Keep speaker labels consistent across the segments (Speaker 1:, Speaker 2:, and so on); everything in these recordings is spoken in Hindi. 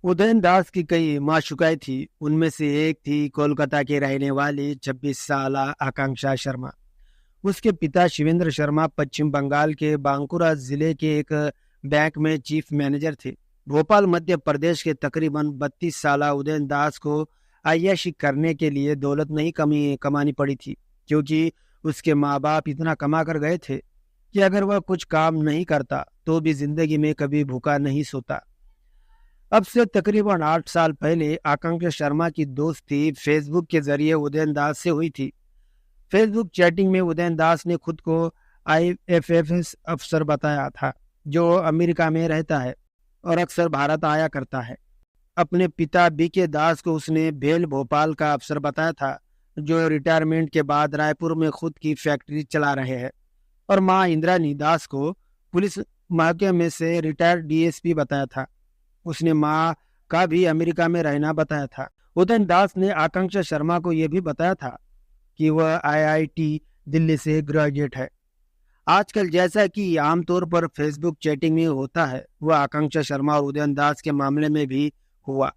Speaker 1: उदयन दास की कई माशूकाएं थी। उनमें से एक थी कोलकाता के रहने वाली 26 साल आकांक्षा शर्मा। उसके पिता शिवेंद्र शर्मा पश्चिम बंगाल के बांकुरा जिले के एक बैंक में चीफ मैनेजर थे। भोपाल मध्य प्रदेश के तकरीबन 32 साल उदयन दास को अय्याशी करने के लिए दौलत नहीं कमानी पड़ी थी, क्योंकि उसके माँ बाप इतना कमा कर गए थे कि अगर वह कुछ काम नहीं करता तो भी जिंदगी में कभी भूखा नहीं सोता। अब से तकरीबन 8 साल पहले आकांक्षा शर्मा की दोस्ती फेसबुक के जरिए उदयन दास से हुई थी। फेसबुक चैटिंग में उदयन दास ने खुद को IFFS अफसर बताया था, जो अमेरिका में रहता है और अक्सर भारत आया करता है। अपने पिता BK दास को उसने भेल भोपाल का अफसर बताया था, जो रिटायरमेंट के बाद रायपुर में खुद की फैक्ट्री चला रहे हैं। और माँ इंद्रानी दास को पुलिस महकमे से रिटायर्ड DSP बताया था। उसने माँ का भी अमेरिका में रहना बताया था। उदयन दास ने आकांक्षा शर्मा को यह भी बताया था कि वह IIT दिल्ली से ग्रेजुएट है। आजकल जैसा कि आमतौर पर फेसबुक चैटिंग में होता है, वह आकांक्षा शर्मा और उदयन दास के मामले में भी हुआ।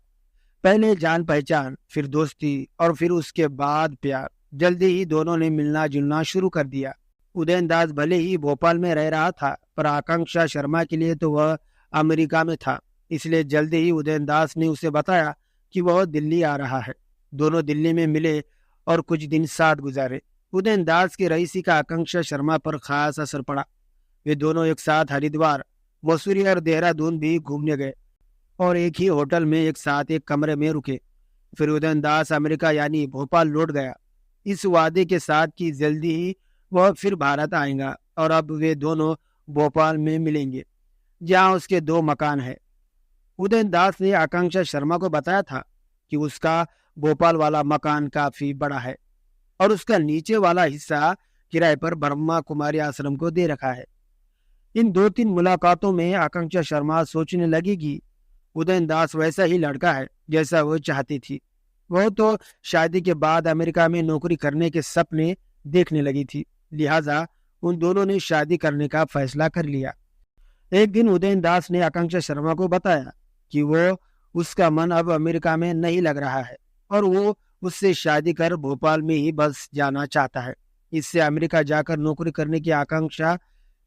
Speaker 1: पहले जान पहचान, फिर दोस्ती और फिर उसके बाद प्यार। जल्दी ही दोनों ने मिलना जुलना शुरू कर दिया। उदयन दास भले ही भोपाल में रह रहा था, पर आकांक्षा शर्मा के लिए तो वह अमेरिका में था। इसलिए जल्दी ही उदयन दास ने उसे बताया कि वह दिल्ली आ रहा है। दोनों दिल्ली में मिले और कुछ दिन साथ गुजारे। उदयन दास की रईसी का आकांक्षा शर्मा पर खास असर पड़ा। वे दोनों एक साथ हरिद्वार, मसूरी और देहरादून भी घूमने गए और एक ही होटल में एक साथ एक कमरे में रुके। फिर उदयन दास अमेरिका यानी भोपाल लौट गया, इस वादे के साथ कि जल्दी ही वह फिर भारत आएगा। और अब वे दोनों भोपाल में मिलेंगे, जहां उसके 2 मकान है। उदयन दास ने आकांक्षा शर्मा को बताया था कि उसका भोपाल वाला मकान काफी बड़ा है और उसका नीचे वाला हिस्सा किराए पर ब्रह्मा कुमारी आश्रम को दे रखा है। इन 2-3 मुलाकातों में आकांक्षा शर्मा सोचने लगी कि उदयन दास वैसा ही लड़का है जैसा वो चाहती थी। वह तो शादी के बाद अमेरिका में नौकरी करने के सपने देखने लगी थी। लिहाजा उन दोनों ने शादी करने का फैसला कर लिया। एक दिन उदयन दास ने आकांक्षा शर्मा को बताया कि उसका मन अब अमेरिका में नहीं लग रहा है और वो उससे शादी कर भोपाल में ही बस जाना चाहता है। इससे अमेरिका जाकर नौकरी करने की आकांक्षा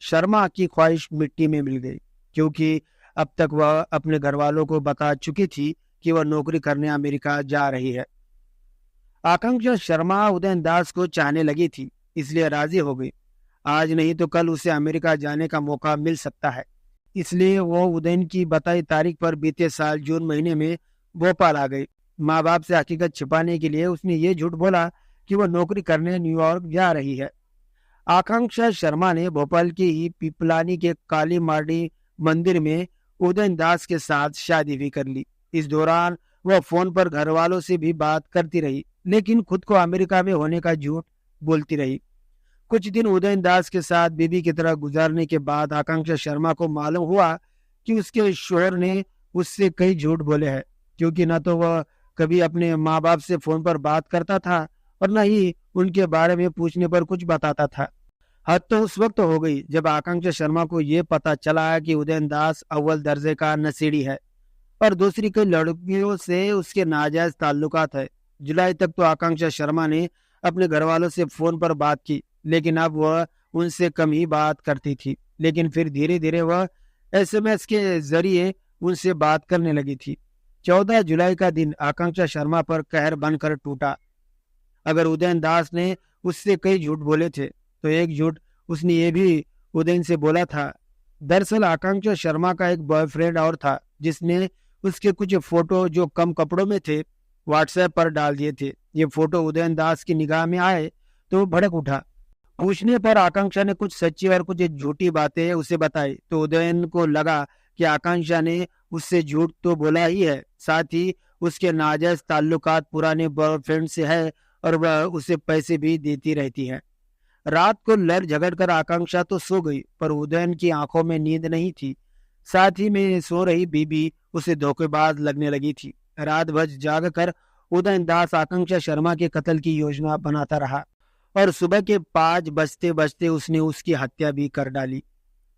Speaker 1: शर्मा की ख्वाहिश मिट्टी में मिल गई, क्योंकि अब तक वह अपने घर वालों को बता चुकी थी कि वह नौकरी करने अमेरिका जा रही है। आकांक्षा शर्मा उदयन दास को चाहने लगी थी, इसलिए राजी हो गई। आज नहीं तो कल उसे अमेरिका जाने का मौका मिल सकता है। इसलिए वो उदयन की बताई तारीख पर बीते साल जून महीने में भोपाल आ गई। माँ बाप से हकीकत छिपाने के लिए उसने ये झूठ बोला कि वह नौकरी करने न्यूयॉर्क जा रही है। आकांक्षा शर्मा ने भोपाल की ही पिपलानी के काली मार्डी मंदिर में उदयन दास के साथ शादी भी कर ली। इस दौरान वह फोन पर घर वालों से भी बात करती रही, लेकिन खुद को अमेरिका में होने का झूठ बोलती रही। कुछ दिन उदयन दास के साथ बीबी की तरह गुजारने के बाद आकांक्षा शर्मा को मालूम हुआ कि उसके शोहर ने उससे कई झूठ बोले हैं, क्योंकि न तो वह कभी अपने माँ बाप से फोन पर बात करता था और न ही उनके बारे में पूछने पर कुछ बताता था। हद तो उस वक्त हो गई जब आकांक्षा शर्मा को यह पता चला कि उदयन दास अव्वल दर्जे का नशेड़ी है और दूसरी कई लड़कियों से उसके नाजायज ताल्लुकात है। जुलाई तक तो आकांक्षा शर्मा ने अपने घर वालों से फोन पर बात की, लेकिन अब वह उनसे कम ही बात करती थी। लेकिन फिर धीरे धीरे वह SMS के जरिए उनसे बात करने लगी थी। 14 जुलाई का दिन आकांक्षा शर्मा पर कहर बनकर टूटा। अगर उदयन दास ने उससे कई झूठ बोले थे, तो एक झूठ उसने ये भी उदयन से बोला था। दरअसल आकांक्षा शर्मा का एक बॉयफ्रेंड और था, जिसने उसके कुछ फोटो जो कम कपड़ों में थे WhatsApp पर डाल दिए थे। ये फोटो उदयन दास की निगाह में आए तो भड़क उठा। पूछने पर आकांक्षा ने कुछ सच्ची और कुछ झूठी बातें उसे बताई, तो उदयन को लगा कि आकांक्षा ने उससे झूठ तो बोला ही है, साथ ही उसके नाजायज ताल्लुकात पुराने बॉयफ्रेंड से है और वह उसे पैसे भी देती रहती है। रात को लड़ झगड़ कर आकांक्षा तो सो गई, पर उदयन की आंखों में नींद नहीं थी। साथ ही में सो रही बीबी उसे धोखेबाज लगने लगी थी। रात भर जाग कर उदयन दास आकांक्षा शर्मा के कत्ल की योजना बनाता रहा और सुबह के 5 बजते बजते उसने उसकी हत्या भी कर डाली।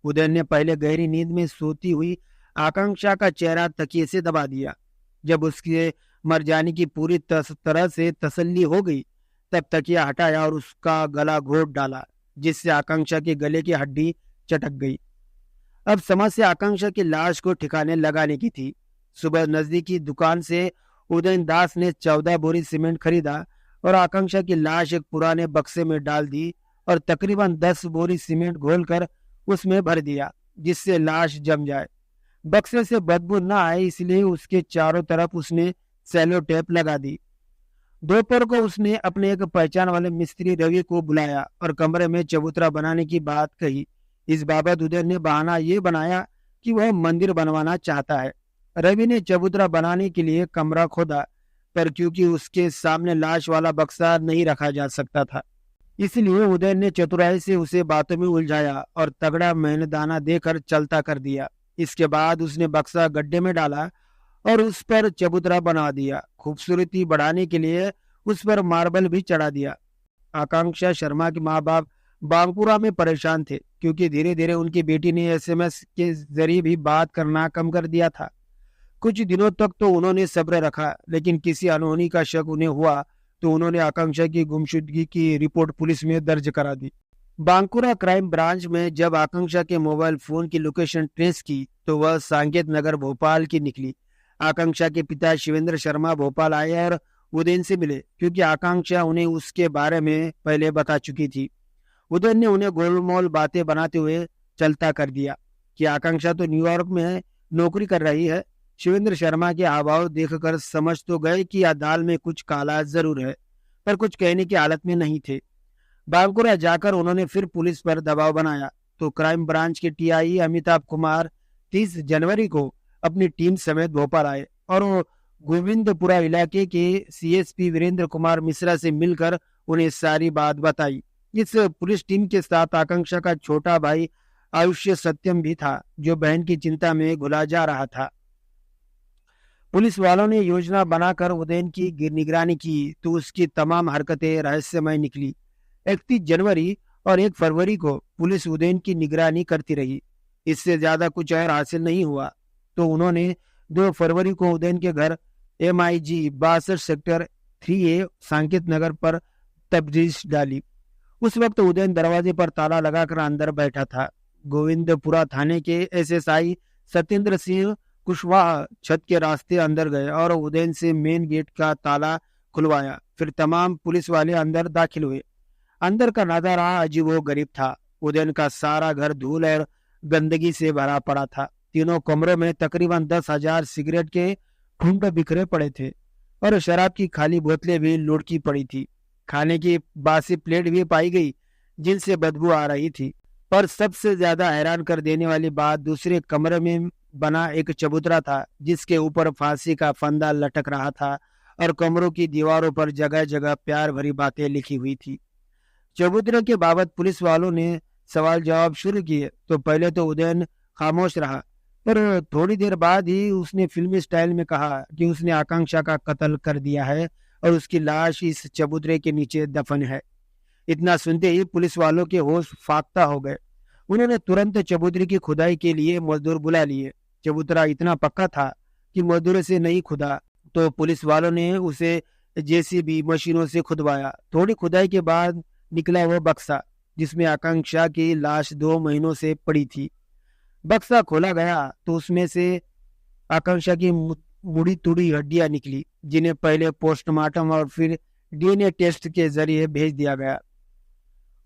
Speaker 1: उदयन ने पहले गहरी नींद में सोती हुई आकांक्षा का चेहरा तकिए से दबा दिया जब उसके मर जाने की पूरी तरह से तसल्ली हो गई तब तकिया हटाया और उसका गला घोट डाला, जिससे आकांक्षा के गले की हड्डी चटक गई। अब समस्या आकांक्षा की लाश को ठिकाने लगाने की थी। सुबह नजदीकी दुकान से उदयन दास ने 14 बोरी सीमेंट खरीदा और आकांक्षा की लाश एक पुराने बक्से में डाल दी और तकरीबन 10 बोरी सीमेंट घोलकर उसमें भर दिया, जिससे लाश जम जाए। बक्से से बदबू न आए इसलिए उसके चारों तरफ उसने सेलो टेप लगा दी। दोपहर को उसने अपने एक पहचान वाले मिस्त्री रवि को बुलाया और कमरे में चबूतरा बनाने की बात कही। इस बाबत उदय ने बहाना ये बनाया कि वह मंदिर बनवाना चाहता है। रवि ने चबूतरा बनाने के लिए कमरा खोदा, पर क्योंकि उसके सामने लाश वाला बक्सा नहीं रखा जा सकता था, इसलिए उदय ने चतुराई से उसे बातों में उलझाया और तगड़ा मेहनताना देकर चलता कर दिया। इसके बाद उसने बक्सा गड्ढे में डाला और उस पर चबूतरा बना दिया। खूबसूरती बढ़ाने के लिए उस पर मार्बल भी चढ़ा दिया। आकांक्षा शर्मा के माँ बाप बांकुरा में परेशान थे, क्योंकि धीरे धीरे उनकी बेटी ने SMS के जरिए भी बात करना कम कर दिया था। कुछ दिनों तक तो उन्होंने सब्र रखा, लेकिन किसी अनहोनी का शक उन्हें हुआ तो उन्होंने आकांक्षा की गुमशुदगी की रिपोर्ट पुलिस में दर्ज करा दी। बांकुरा क्राइम ब्रांच में जब आकांक्षा के मोबाइल फोन की लोकेशन ट्रेस की तो वह सांकेत नगर भोपाल की निकली। आकांक्षा के पिता शिवेंद्र शर्मा भोपाल आए और उदयन से मिले, क्योंकि आकांक्षा उन्हें उसके बारे में पहले बता चुकी थी। उदयन ने उन्हें गोलमोल बातें बनाते हुए चलता कर दिया कि आकांक्षा तो न्यूयॉर्क में है, नौकरी कर रही है। शिवेंद्र शर्मा के हावभाव देखकर समझ तो गए कि यह दाल में कुछ काला जरूर है, पर कुछ कहने की हालत में नहीं थे। बांकुरा जाकर उन्होंने फिर पुलिस पर दबाव बनाया तो क्राइम ब्रांच के TI अमिताभ कुमार 30 जनवरी को अपनी टीम समेत भोपाल आए और गोविंदपुरा इलाके के CSP वीरेंद्र कुमार मिश्रा से मिलकर उन्हें सारी बात बताई। इस पुलिस टीम के साथ आकांक्षा का छोटा भाई आयुष्य सत्यम भी था, जो बहन की चिंता में घुला जा रहा था। पुलिस वालों ने योजना बनाकर उदयन की निगरानी की तो उसकी तमाम हरकतें रहस्यमय निकली। 31 जनवरी और 1 फरवरी को पुलिस उदयन की निगरानी करती रही। इससे ज्यादा कुछ और हासिल नहीं हुआ तो उन्होंने 2 फरवरी को उदयन के घर MIG 62 सेक्टर 3A सांकेत नगर पर तफ्तीश डाली। उस वक्त उदयन दरवाजे पर ताला लगाकर अंदर बैठा था। गोविंदपुरा थाने के SSI सत्येंद्र सिंह कुशवाहा छत के रास्ते अंदर गए और उदयन से मेन गेट का ताला खुलवाया। फिर तमाम पुलिस वाले अंदर दाखिल हुए। अंदर का नजारा अजीबो गरीब था। उदयन का सारा घर धूल और गंदगी से भरा पड़ा था। तीनों कमरों में तकरीबन 10,000 सिगरेट के घूंट बिखरे पड़े थे और शराब की खाली बोतलें भी लुढ़की पड़ी थी। खाने की बासी प्लेट भी पाई गई जिनसे बदबू आ रही थी। पर सबसे ज्यादा हैरान कर देने वाली बात दूसरे कमरे में बना एक चबूतरा था, जिसके ऊपर फांसी का फंदा लटक रहा था और कमरों की दीवारों पर जगह जगह प्यार भरी बातें लिखी हुई थी। चबूतरे के बाबत पुलिस वालों ने सवाल जवाब शुरू किए तो पहले तो उदयन खामोश रहा, पर थोड़ी देर बाद ही उसने फिल्मी स्टाइल में कहा कि उसने आकांक्षा का कत्ल कर दिया है और उसकी लाश इस चबूतरे के नीचे दफन है। इतना सुनते ही पुलिस वालों के होश फाख्ता हो गए। उन्होंने तुरंत चबूतरे की खुदाई के लिए मजदूर बुला लिए। चबूतरा इतना पक्का था कि मजदूरों से नहीं खुदा तो पुलिस वालों ने उसे JCB मशीनों से खुदवाया। थोड़ी खुदाई के बाद निकला वह बक्सा जिसमें आकांक्षा की लाश 2 महीनों से पड़ी थी। बक्सा खोला गया तो उसमें से आकांक्षा की मुड़ी तुड़ी हड्डियां निकली, जिन्हें पहले पोस्टमार्टम और फिर DNA टेस्ट के जरिए भेज दिया गया।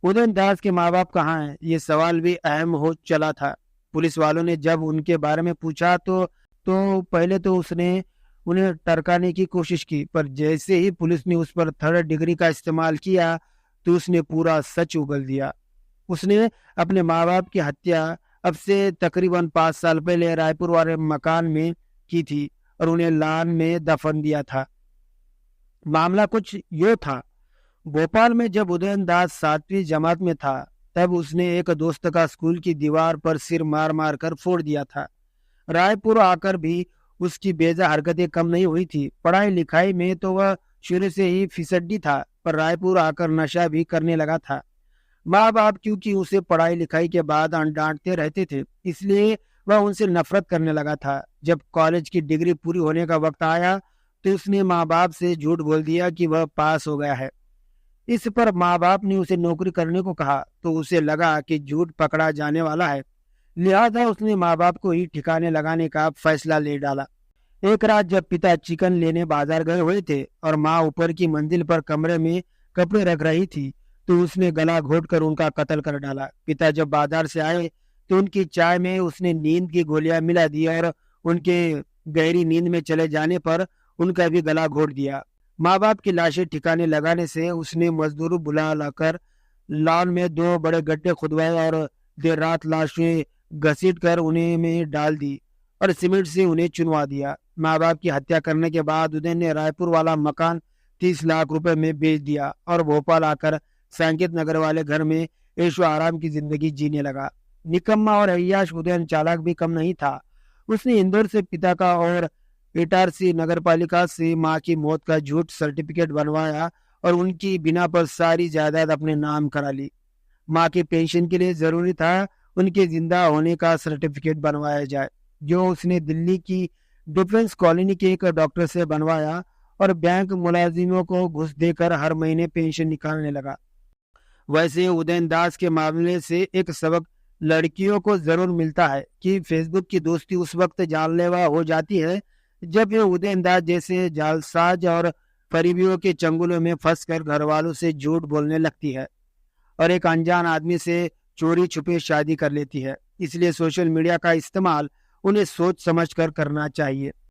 Speaker 1: उदयन दास के माँ बाप कहाँ हैं, ये सवाल भी अहम हो चला था। पुलिस वालों ने जब उनके बारे में पूछा तो पहले तो उसने उन्हें टरकाने की कोशिश की, पर जैसे ही पुलिस ने उस पर 3rd डिग्री का इस्तेमाल किया तो उसने पूरा सच उगल दिया। उसने अपने माँ बाप की हत्या अब से तकरीबन 5 साल पहले रायपुर वाले मकान में की थी और उन्हें लान में दफन दिया था। मामला कुछ यो था। भोपाल में जब उदयन दास 7वीं जमात में था तब उसने एक दोस्त का स्कूल की दीवार पर सिर मार मार कर फोड़ दिया था। रायपुर आकर भी उसकी बेजा हरकतें कम नहीं हुई थी। पढ़ाई लिखाई में तो वह शुरू से ही फिसड्डी था, पर रायपुर आकर नशा भी करने लगा था। माँ बाप क्योंकि उसे पढ़ाई लिखाई के बाद डांटते रहते थे, इसलिए वह उनसे नफरत करने लगा था। जब कॉलेज की डिग्री पूरी होने का वक्त आया तो उसने माँ बाप से झूठ बोल दिया कि वह पास हो गया है। इस पर माँ बाप ने उसे नौकरी करने को कहा तो उसे लगा कि झूठ पकड़ा जाने वाला है, लिहाजा उसने माँ बाप को ही ठिकाने लगाने का फैसला ले डाला। एक रात जब पिता चिकन लेने बाजार गए हुए थे और माँ ऊपर की मंजिल पर कमरे में कपड़े रख रही थी तो उसने गला घोटकर उनका कत्ल कर डाला। पिता जब बाजार से आए तो उनकी चाय में उसने नींद की गोलियां मिला दी और उनके गहरी नींद में चले जाने पर उनका भी गला घोट दिया। माँ बाप की लाशें ठिकाने लगाने से उसने मजदूरों बुला लाकर लॉन में 2 बड़े गड्ढे खुदवाए और देर रात लाशें घसीट कर उन्हें में डाल दी और सीमेंट से उन्हें चुनवा दिया। माँ बाप की हत्या करने के बाद उदय ने रायपुर वाला मकान 30 लाख रुपए में बेच दिया और भोपाल आकर सांकेत नगर वाले घर में ऐशो आराम की जिंदगी जीने लगा। निकम्मा और अय्याश उदयन चालाक भी कम नहीं था। उसने इंदौर से पिता का और इटारसी नगर पालिका से माँ की मौत का झूठ सर्टिफिकेट बनवाया और उनकी बिना पर सारी जायदाद अपने नाम करा ली। माँ के पेंशन के लिए जरूरी था उनके जिंदा होने का सर्टिफिकेट बनवाया जाए, जो उसने दिल्ली की डिफेंस कॉलोनी के एक डॉक्टर से बनवाया और बैंक मुलाजिमों को घुस देकर हर महीने पेंशन निकालने लगा। वैसे उदयन दास के मामले से एक सबक लड़कियों को जरूर मिलता है कि फेसबुक की दोस्ती उस वक्त जानलेवा हो जाती है जब ये उदयन दास जैसे जालसाज और फरीबियों के चंगुलों में फंसकर घर वालों से झूठ बोलने लगती है और एक अनजान आदमी से चोरी छुपे शादी कर लेती है। इसलिए सोशल मीडिया का इस्तेमाल उन्हें सोच समझ कर करना चाहिए।